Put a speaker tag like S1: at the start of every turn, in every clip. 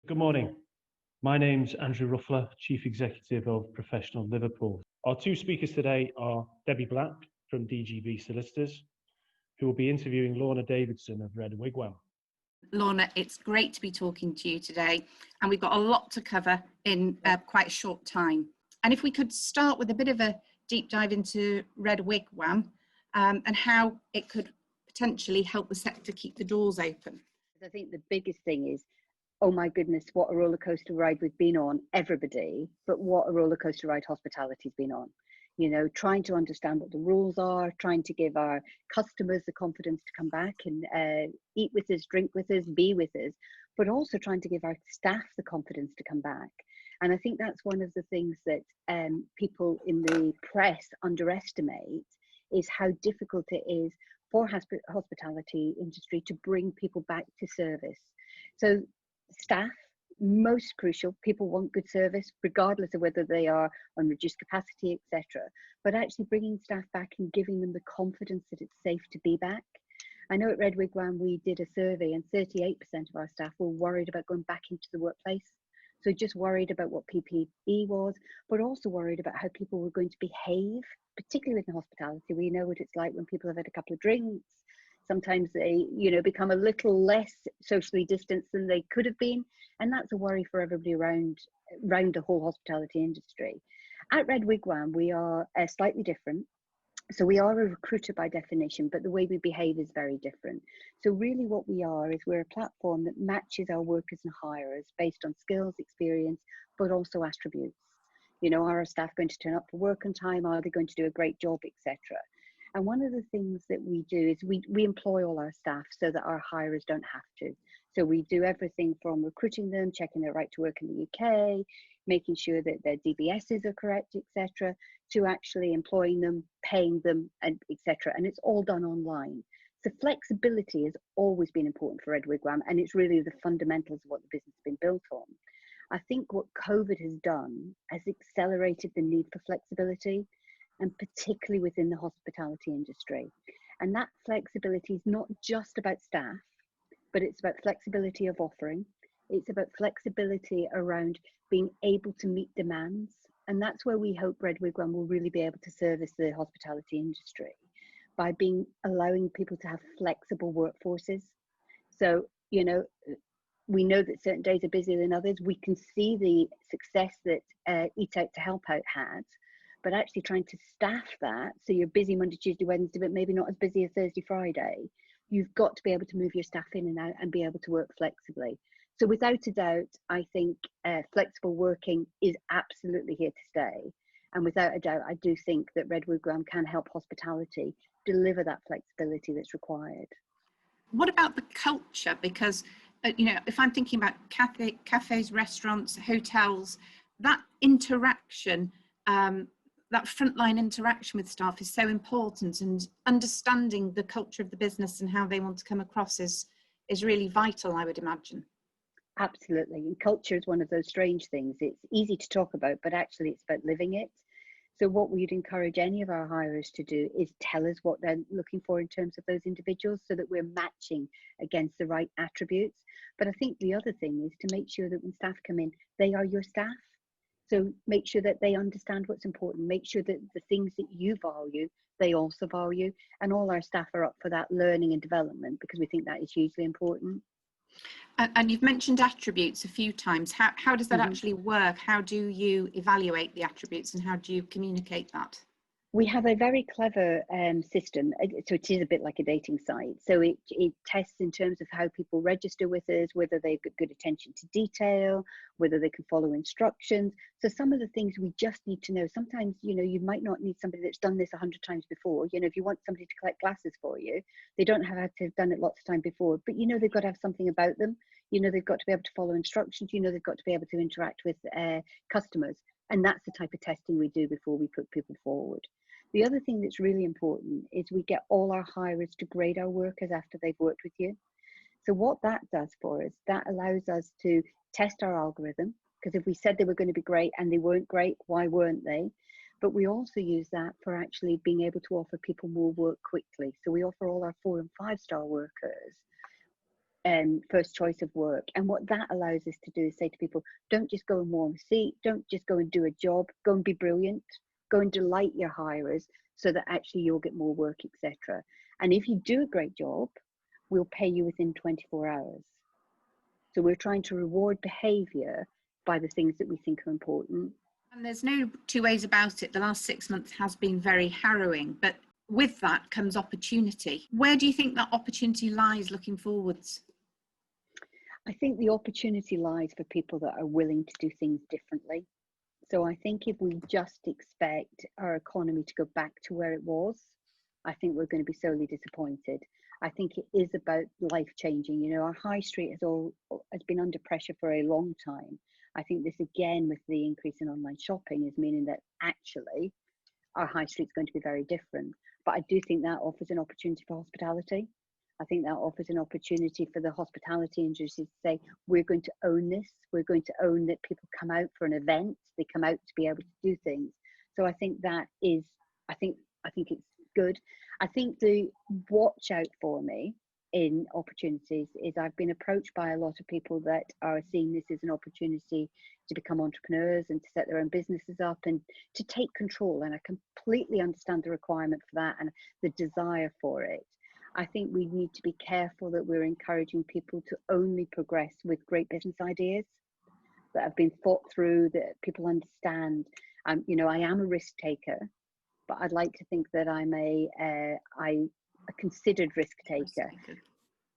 S1: Good morning. My name's Andrew Ruffler, Chief Executive of Professional Liverpool. Our two speakers today are Debbie Black from DGB Solicitors, who will be interviewing Lorna Davidson of Red Wigwam.
S2: Lorna, it's great to be talking to you today, and we've got a lot to cover in quite a short time. And if we could start with a bit of a deep dive into Red Wigwam and how it could potentially help the sector keep the doors open.
S3: I think the biggest thing is, oh my goodness, what a roller coaster ride we've been on, everybody, but what a roller coaster ride hospitality's been on. You know, trying to understand what the rules are, trying to give our customers the confidence to come back and eat with us, drink with us, be with us, but also trying to give our staff the confidence to come back. And I think that's one of the things that people in the press underestimate, is how difficult it is for hospitality industry to bring people back to service. So staff, most crucial. People want good service regardless of whether they are on reduced capacity, etc. But actually bringing staff back and giving them the confidence that it's safe to be back. I know at Red Wigwam we did a survey and 38% of our staff were worried about going back into the workplace. So just worried about what PPE was, but also worried about how people were going to behave, particularly within hospitality. We know what it's like when people have had a couple of drinks. Sometimes they, become a little less socially distanced than they could have been. And that's a worry for everybody around the whole hospitality industry. At Red Wigwam, we are slightly different. So we are a recruiter by definition, but the way we behave is very different. So really what we are is we're a platform that matches our workers and hirers based on skills, experience, but also attributes. Are our staff going to turn up for work on time? Are they going to do a great job, etc.? And one of the things that we do is we employ all our staff so that our hirers don't have to. So we do everything from recruiting them, checking their right to work in the UK, making sure that their DBSs are correct, etc., to actually employing them, paying them, and etc. And it's all done online. So flexibility has always been important for Red Wigwam, and it's really the fundamentals of what the business has been built on. I think what COVID has done has accelerated the need for flexibility, and particularly within the hospitality industry. And that flexibility is not just about staff, but it's about flexibility of offering. It's about flexibility around being able to meet demands. And that's where we hope Red Wigwam will really be able to service the hospitality industry, by allowing people to have flexible workforces. So, we know that certain days are busier than others. We can see the success that Eat Out to Help Out had, but actually trying to staff that, so you're busy Monday, Tuesday, Wednesday, but maybe not as busy as Thursday, Friday. You've got to be able to move your staff in and out and be able to work flexibly. So without a doubt, I think flexible working is absolutely here to stay. And without a doubt, I do think that Red Wigwam can help hospitality deliver that flexibility that's required.
S2: What about the culture? Because, if I'm thinking about cafes, restaurants, hotels, that interaction, that frontline interaction with staff is so important, and understanding the culture of the business and how they want to come across is really vital, I would imagine.
S3: Absolutely. And culture is one of those strange things. It's easy to talk about, but actually it's about living it. So what we'd encourage any of our hirers to do is tell us what they're looking for in terms of those individuals, so that we're matching against the right attributes. But I think the other thing is to make sure that when staff come in, they are your staff. So make sure that they understand what's important. Make sure that the things that you value, they also value. And all our staff are up for that learning and development, because we think that is hugely important.
S2: And you've mentioned attributes a few times. How does that actually work? How do you evaluate the attributes, and how do you communicate that?
S3: We have a very clever system. So it is a bit like a dating site. So it tests in terms of how people register with us, whether they've got good attention to detail, whether they can follow instructions. So some of the things we just need to know. Sometimes, you might not need somebody that's done this 100 times before. If you want somebody to collect glasses for you, they don't have to have done it lots of times before. But they've got to have something about them. They've got to be able to follow instructions. They've got to be able to interact with customers. And that's the type of testing we do before we put people forward. The other thing that's really important is we get all our hirers to grade our workers after they've worked with you. So what that does for us, that allows us to test our algorithm, because if we said they were going to be great and they weren't great, why weren't they? But we also use that for actually being able to offer people more work quickly. So we offer all our 4- and 5-star workers first choice of work. And what that allows us to do is say to people, don't just go and warm a seat, don't just go and do a job, go and be brilliant, go and delight your hirers so that actually you'll get more work, etc. And if you do a great job, we'll pay you within 24 hours. So we're trying to reward behaviour by the things that we think are important.
S2: And there's no two ways about it. The last 6 months has been very harrowing, but with that comes opportunity. Where do you think that opportunity lies looking forwards?
S3: I think the opportunity lies for people that are willing to do things differently. So I think if we just expect our economy to go back to where it was, I think we're going to be sorely disappointed. I think it is about life changing. You know, our high street has been under pressure for a long time. I think this again with the increase in online shopping is meaning that actually our high street's going to be very different. But I do think that offers an opportunity for hospitality. I think that offers an opportunity for the hospitality industry to say, we're going to own this. We're going to own that people come out for an event. They come out to be able to do things. So I think that is, I think it's good. I think the watch out for me in opportunities is I've been approached by a lot of people that are seeing this as an opportunity to become entrepreneurs and to set their own businesses up and to take control. And I completely understand the requirement for that and the desire for it. I think we need to be careful that we're encouraging people to only progress with great business ideas that have been thought through, that people understand. You know, I am a risk taker, but I'd like to think that I'm a considered risk taker.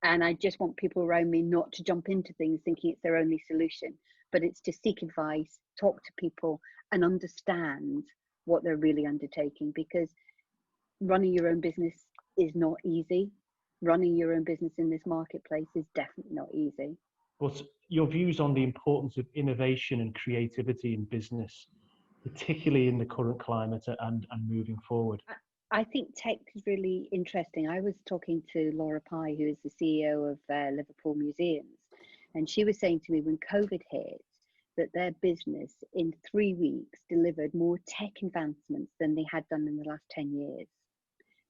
S3: And I just want people around me not to jump into things thinking it's their only solution, but it's to seek advice, talk to people and understand what they're really undertaking, because running your own business is not easy. Running your own business in this marketplace is definitely not easy.
S1: But your views on the importance of innovation and creativity in business, particularly in the current climate and moving forward?
S3: I think tech is really interesting. I was talking to Laura Pye, who is the CEO of Liverpool Museums, and she was saying to me when COVID hit that their business in 3 weeks delivered more tech advancements than they had done in the last 10 years.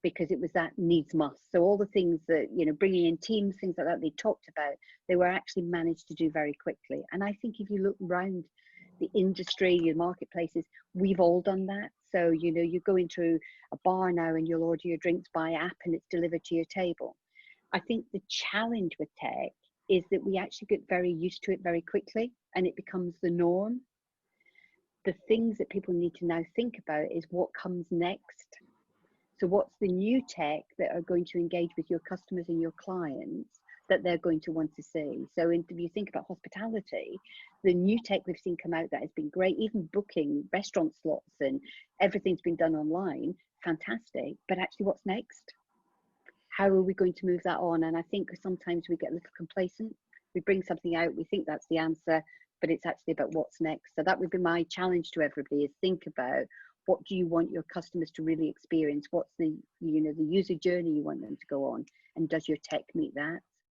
S3: Because it was that needs must. So all the things that, you know, bringing in teams, things like that they talked about, they were actually managed to do very quickly. And I think if you look around the industry, your marketplaces, we've all done that. So, you know, you go into a bar now and you'll order your drinks by app and it's delivered to your table. I think the challenge with tech is that we actually get very used to it very quickly and it becomes the norm. The things that people need to now think about is what comes next. So what's the new tech that are going to engage with your customers and your clients that they're going to want to see? So if you think about hospitality, the new tech we've seen come out that has been great, even booking restaurant slots and everything's been done online, fantastic. But actually what's next? How are we going to move that on? And I think sometimes we get a little complacent. We bring something out, we think that's the answer, but it's actually about what's next. So that would be my challenge to everybody, is think about what do you want your customers to really experience? What's the, you know, the user journey you want them to go on? And does your tech meet that?